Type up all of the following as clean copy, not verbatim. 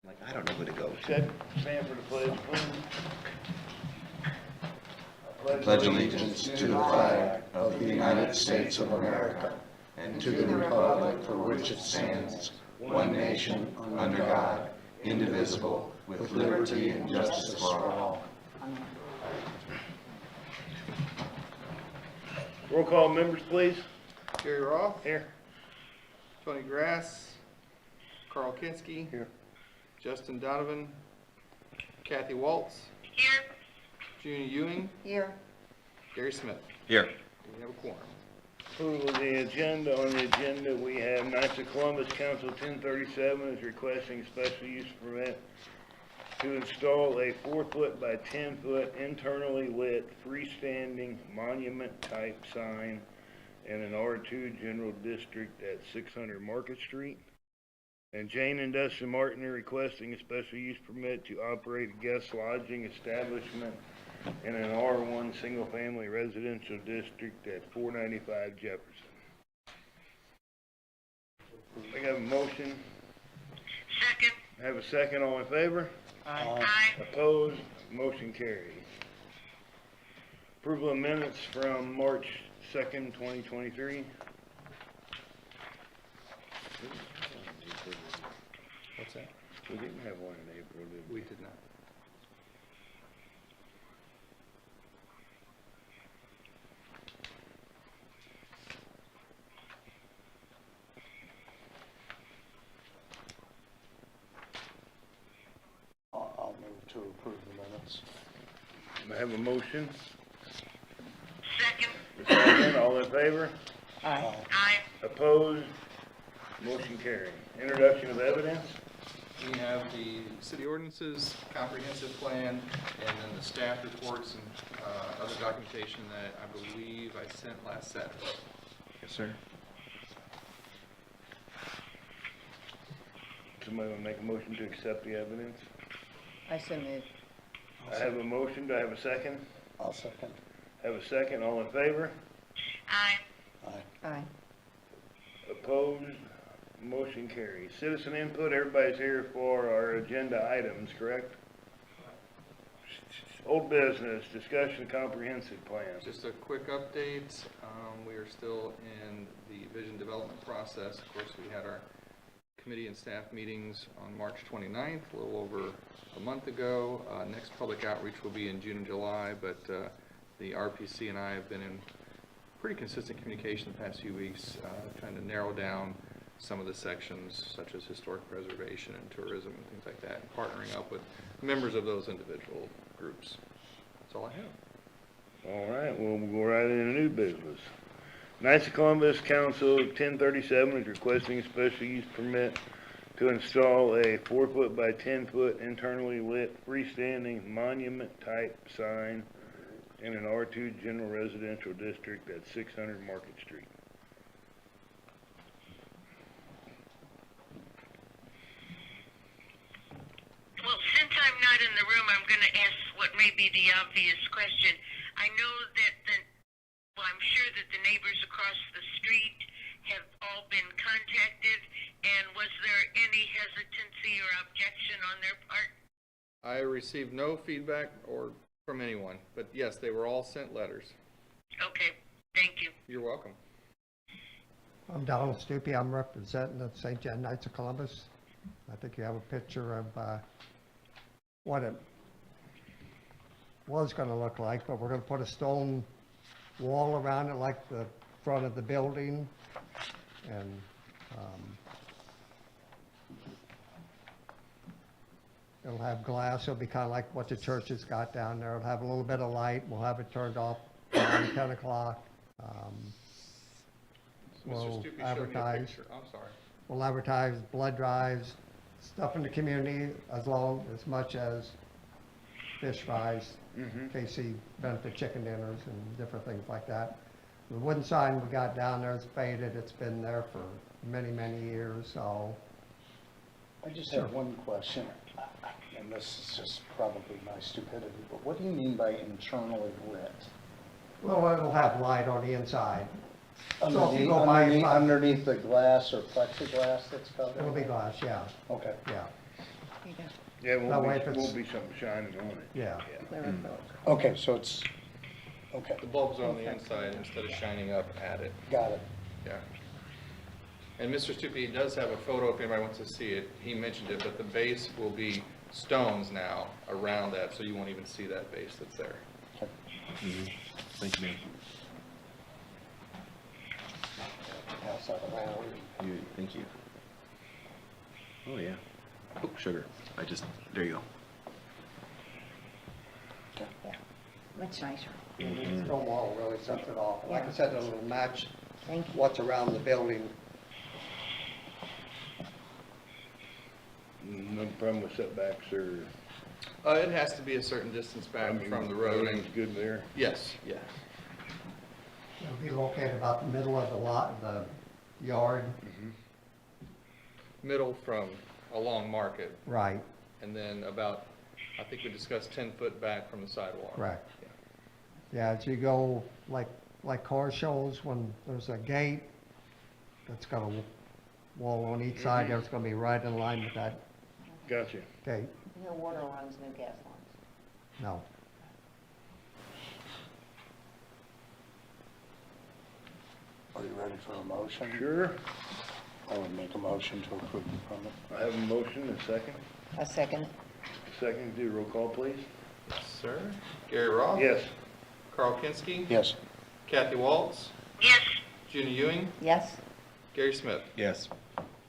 Like, I don't know who to go to. Stand for the pledge, please. I pledge allegiance to the flag of the United States of America and to the republic for which it stands, one nation, under God, indivisible, with liberty and justice for all. Roll call members, please. Gary Roth. Here. Tony Grass. Carl Kinski. Here. Justin Donovan. Kathy Waltz. Here. Junie Ewing. Here. Gary Smith. Here. We have a quorum. Approval of the agenda. On the agenda, we have Knights of Columbus Council 1037 is requesting special use permit to install a 4-foot by 10-foot internally lit freestanding monument-type sign in an R2 General District at 600 Market Street. And Jane and Dustin Martin are requesting a special use permit to operate a guest lodging establishment in an R1 single-family residential district at 495 Jefferson. I have a motion. Second. I have a second. All in favor? Aye. Opposed? Motion carries. Approval of minutes from March 2nd, 2023. What's that? We didn't have one in April, did we? We did not. I'll move to approve the minutes. I have a motion. Second. Second. All in favor? Aye. Opposed? Motion carried. Introduction of evidence. We have the city ordinances, comprehensive plan, and then the staff reports and other documentation that I believe I sent last Saturday. Yes, sir. Somebody want to make a motion to accept the evidence? I so move. I have a motion. Do I have a second? I'll second. Have a second. All in favor? Aye. Aye. Aye. Opposed? Motion carries. Citizen input. Everybody's here for our agenda items, correct? Old business, discussion comprehensive plan. Just a quick update, we are still in the vision development process. Of course, we had our committee and staff meetings on March 29th, a little over a month ago. Next public outreach will be in June and July, but the RPC and I have been in pretty consistent communication the past few weeks, trying to narrow down some of the sections, such as historic preservation and tourism and things like that, and partnering up with members of those individual groups. That's all I have. All right, well, we'll go right into new business. Knights of Columbus Council 1037 is requesting a special use permit to install a 4-foot by 10-foot internally lit freestanding monument-type sign in an R2 General Residential District at 600 Market Street. Well, since I'm not in the room, I'm going to ask what may be the obvious question. I know that I'm sure that the neighbors across the street have all been contacted, and was there any hesitancy or objection on their part? I received no feedback or from anyone, but yes, they were all sent letters. Okay, thank you. You're welcome. I'm Donald Stupi. I'm representing the St. John Knights of Columbus. I think you have a picture of what it was going to look like, but we're going to put a stone wall around it like the front of the building, and it'll have glass. It'll be kind of like what the church has got down there. It'll have a little bit of light. We'll have it turned off around 10 o'clock. We'll Mr. Stupi showed me a advertise. picture. I'm sorry. We'll advertise blood drives, stuff in the community, as much as fish fries, KC benefit chicken dinners, and different things like that. The wooden sign we got down there is faded. It's been there for many, many years. So I just have one question, and this is just probably my stupidity, but what do you mean by internally lit? well, it'll have light on the inside. So if you go by Underneath the glass or plexiglass that's covered? It'll be glass, yeah, Okay. yeah. Yeah, That way if won't it's- be something shining on it. Yeah. Okay, so it's, okay, The bulbs are on the inside instead of shining up at it, got it. yeah. And Mr. Stupi does have a photo if anybody wants to see it. He mentioned it, but the base will be stones now around that, so you won't even see that base that's there. Thank you, man. Pass that around. Thank you. Oh, yeah. Oh, sugar. There you go. Much nicer. Stone wall really sets it off. Like I said, it'll match Thank you. what's around the building. No problem with setbacks or, It has to be a certain distance back from the road, and, everything's good there. yes, yeah. It'll be located about the middle of the lot, the yard. Middle from along Market, Right, and then about, I think we discussed 10 foot back from the sidewalk. correct. Yeah, as you go, like car shows, when there's a gate that's got a wall on each side, there's gonna be right in line with that Gotcha. gate. No water lines, no gas lines. No. Are you ready for a motion? Sure. I would make a motion to approve the permit. I have a motion, a second. A second. Second, do roll call, please. Yes, sir. Gary Roth? Yes. Carl Kinski? Yes. Kathy Waltz? Yes, Junie Ewing? Yes. Gary Smith? Yes.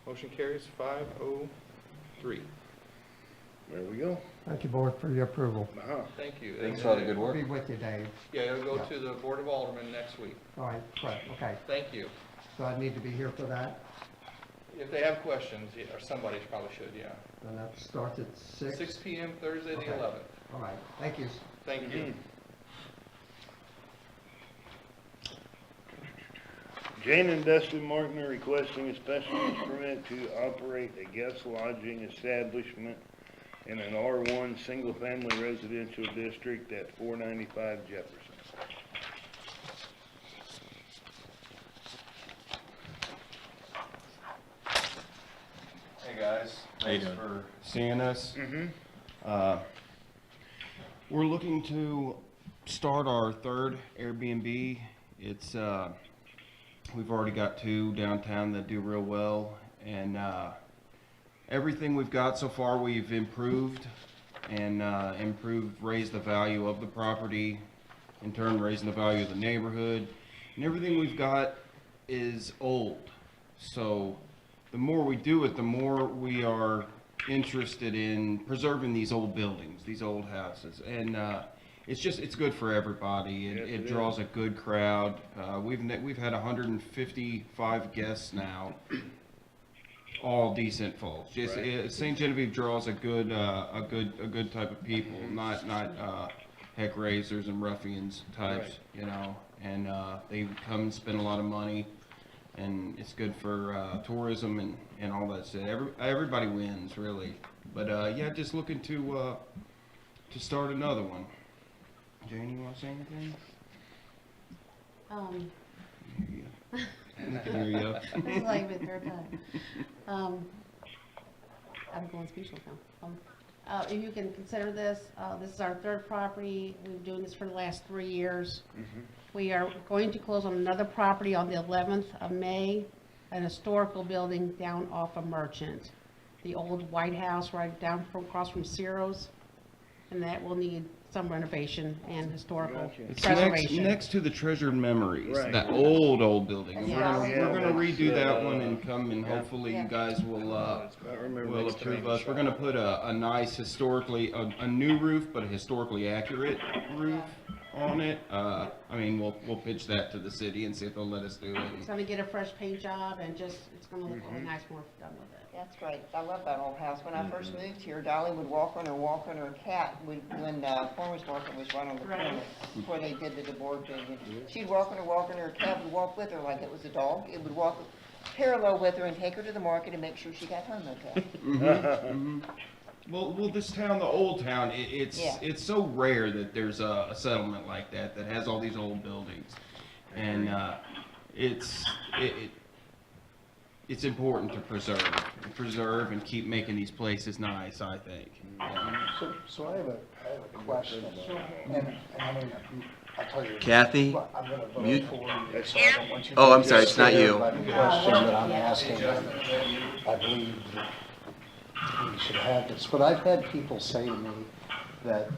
Motion carries 503. There we go. Thank you, board, for your approval. Uh-huh. Thank you. Thanks for all the good We'll work. be with you, Dave. Yeah, it'll go Yeah. to the Board of Aldermen next week. All right, correct, okay. Thank you. So I need to be here for that, If they have questions, or somebody probably should, yeah. and that starts at 6? 6 PM Thursday, the Okay. 11th. All right, thank you. Thank you. Jane and Dustin Martin are requesting a special use permit to operate a guest lodging establishment in an R1 single-family residential district at 495 Jefferson. Hey guys, How you thanks doing? for seeing us. Mm-hmm. We're looking to start our third Airbnb. It's we've already got 2 downtown that do real well, and everything we've got so far we've improved and raised the value of the property, in turn raising the value of the neighborhood, and everything we've got is old. So the more we do it, the more we are interested in preserving these old buildings, these old houses, and it's good for everybody. It, Yes, it it draws a good crowd. We've had 155 guests now, all decent folks. Just Right. St. Genevieve draws a good type of people, not heck raisers and ruffians types, Right. you know. And they come and spend a lot of money, and it's good for tourism and all that stuff. Everybody wins, really. But yeah, just looking to start another one. Jane, you want to say anything? We can hear you. This is like the third time. I'm going speechless now. If you can consider this, this is our third property. We've been doing this for the last 3 years. We are going to close on another property on the 11th of May, an historical building down off of Merchant. The old White House right down from across from Ciro's, and that will need some renovation and historical Gotcha. It's preservation. next to the Treasured Memories, Right. that old building. And Yeah. we're gonna that's, redo that one and come and yeah. hopefully Yeah. you guys will I remember will next to approve me. us. We're gonna put a nice historically, a new roof, but a historically accurate roof on it. I mean, we'll pitch that to the city and see if they'll let us do it. It's gonna get a fresh paint job and just, it's gonna look really nice when we're done with it. That's great. I love that old house. When I first moved here, Dolly would walk on her cat when farmer's market was right on the corner before they did the DeBoer thing. And she'd walk on her cat would walk with her like it was a dog. It would walk parallel with her and take her to the market and make sure she got home okay. Well, this town, the old town, Yeah. it's so rare that there's a settlement like that has all these old buildings, and it's important to preserve and keep making these places nice, I think. So I have a question, and I mean, I'll tell you. Kathy, what, I'm gonna vote mute. for you, so I don't want you to Oh, I'm get sorry, it's not scared you. by the question that I'm asking. I believe that we should have this, but I've had people say to me that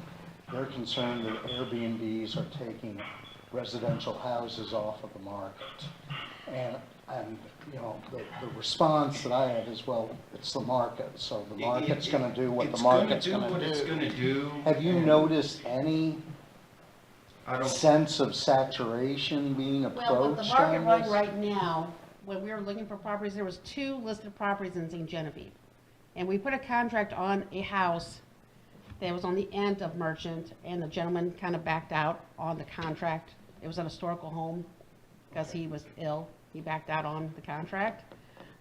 they're concerned that Airbnbs are taking residential houses off of the market. And you know, the response that I have is, well, it's the market, so the market's gonna do what the market's gonna do. What it's gonna do. Have you noticed any sense of saturation being Well, with the approached market on rate this? right now, when we were looking for properties, there was 2 listed properties in St. Genevieve. And we put a contract on a house that was on the end of Merchant, and the gentleman kind of backed out on the contract. It was an historical home, because he was ill. He backed out on the contract.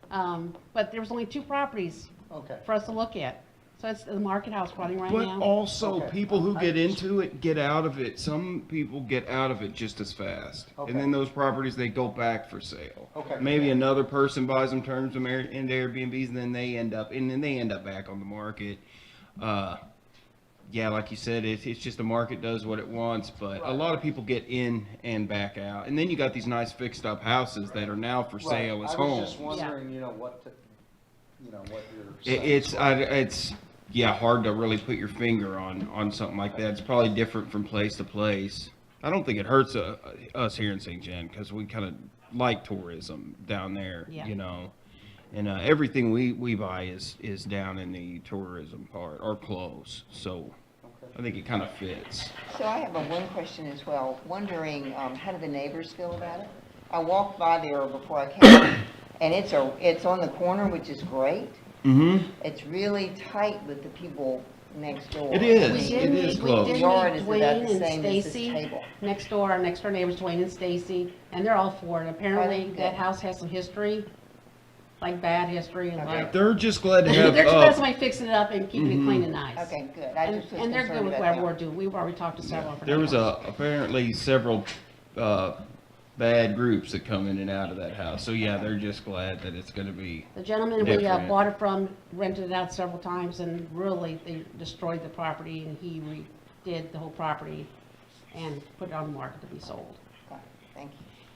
But there was only 2 properties Okay. for us to look at. So it's the market house running right But now. also, Okay. people who get into it get out of it. Some people get out of it just as fast. Okay. And then those properties, they go back for sale. Okay. Maybe another person buys them, turns them into Airbnbs, and then they end up back on the market. Yeah, like you said, it's just the market does what it wants, but a lot of people get in and back out. And then you got these nice fixed up houses that are now for sale as I was homes. just wondering, you know, what your It's sense was. hard to really put your finger on something like that. It's probably different from place to place. I don't think it hurts us here in St. John, because we kind of like tourism down there, Yeah. you know. And everything we buy is down in the tourism part, or close. So I think it kind of fits. So I have one question as well, wondering, how do the neighbors feel about it? I walked by there before I came, and it's on the corner, which is great. Mm-hmm. It's really tight with the people next door. It is. We did It meet- is we close. did Yard meet is about the Dwayne and same as this Stacy table. next door. Our next door neighbors, Dwayne and Stacy, and they're all for it. Apparently, Good. that house has some history, like bad history, and Okay. like They're just glad to they're have just glad somebody fixing it up and keeping it clean and nice. Okay, good. I And, just was and they're concerned good with about whatever that. we're doing. We've already talked to several of our There was neighbors. apparently several bad groups that come in and out of that house. So yeah, they're just glad that it's going to be. The gentleman we different. bought it from rented it out several times, and really, they destroyed the property, and he redid the whole property and put it on the market to be sold. Okay, thank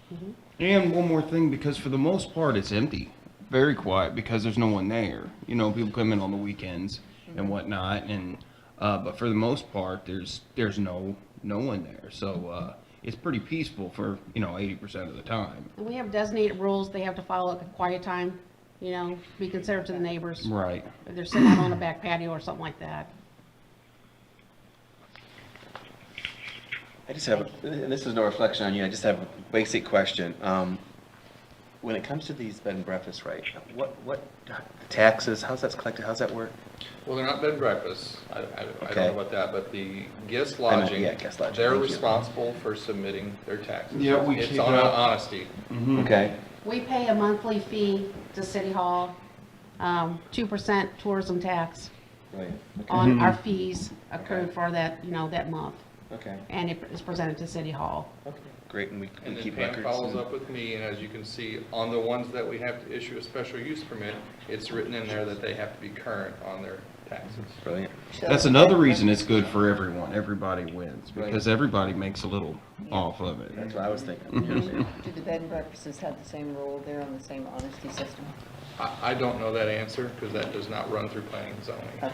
you. And one more thing, because for the most part it's empty, very quiet, because there's no one there. You know, people come in on the weekends and whatnot, and but for the most part, there's no one there. So it's pretty peaceful for 80% of the time. And we have designated rules. They have to follow a quiet time, be considerate to the neighbors. Right. If they're sitting out on a back patio or something like that. I just have, and this is no reflection on you, I just have a basic question. When it comes to these bed and breakfasts, right, what taxes, how's that collected, how's that work? Well, they're not bed and breakfasts. I don't Okay. know about that, but the guest I know, lodging, yeah, guest lodging, they're thank you. responsible for submitting their taxes. Yeah, we It's keep on up. honesty. Okay, We pay a monthly fee to City Hall, 2% tourism tax right, on our fees accrued for that, that month. okay, And it is presented to City Hall. okay, great, and we And then keep Pam records. follows and- up with me, and as you can see, on the ones that we have to issue a special use permit, it's written in there that they have to be current on their taxes. Brilliant. So- That's another reason it's good for everyone. Everybody wins, Right. because everybody makes a little off of it. That's what I was thinking. Yeah. Do the bed and breakfasts have the same rule there on the same honesty system? I don't know that answer, because that does not run through planning and zoning. Okay.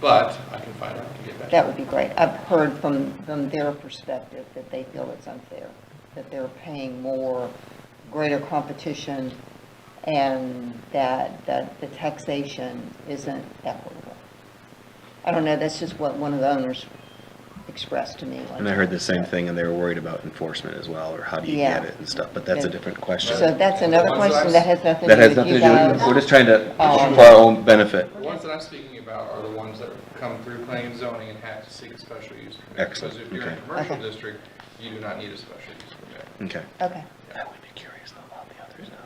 But I can find out and get back. That would be great. I've heard from their perspective that they feel it's unfair, that they're paying more, greater competition, and that the taxation isn't equitable. I don't know, that's just what one of the owners expressed to me. one And I heard time. the same thing, and they were worried about enforcement as well, or how do you Yeah. get it and stuff, but that's a Yeah. different question. So that's another The ones that question I've- that has nothing That to has do with nothing you to do, guys. we're just trying to, for our own benefit. The ones that I'm speaking about are the ones that come through planning and zoning and have to seek a special use permit. Excellent, Because if you're in a okay. commercial Okay. district, you do not need a special use permit. Okay. Okay, I would be curious though about the others now.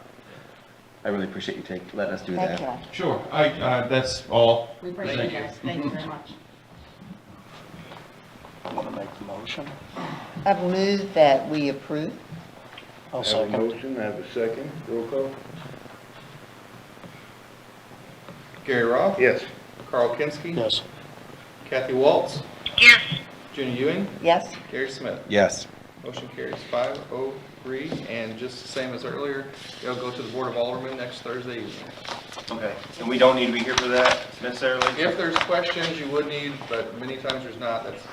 I really appreciate you letting us do thank that. you. Sure. That's all. We appreciate you guys. Thank you very much. Want to make the motion? I've moved that we approve. I'll I have a second. motion, I have a second, roll call. Gary Roth. Yes. Carl Kinski. Yes. Kathy Waltz. Yes. Junie Ewing. Yes, Gary Smith. Yes. Motion carries 503, and just the same as earlier, it'll go to the Board of Aldermen next Thursday evening. Okay, and we don't need to be here for that necessarily? If there's questions, you would need, but many times there's not. It's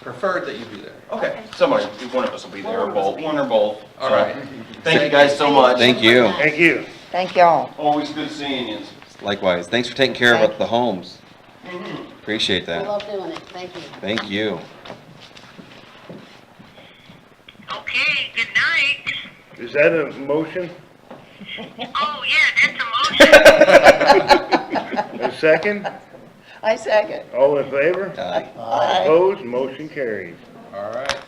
preferred that you be there. Okay, somebody, one of us will be there, or both, one or both. All right. Thank you guys so much. Thank you. Thank you. thank y'all. Always good seeing you. Likewise. Thanks for taking care of the homes. Mm-hmm. Appreciate We that. love doing it, thank you. Thank you. Okay, good night. Is that a motion? Oh, yeah, that's a motion. A second? I second. All in favor? Aye. Aye. Opposed? Motion carries. All right.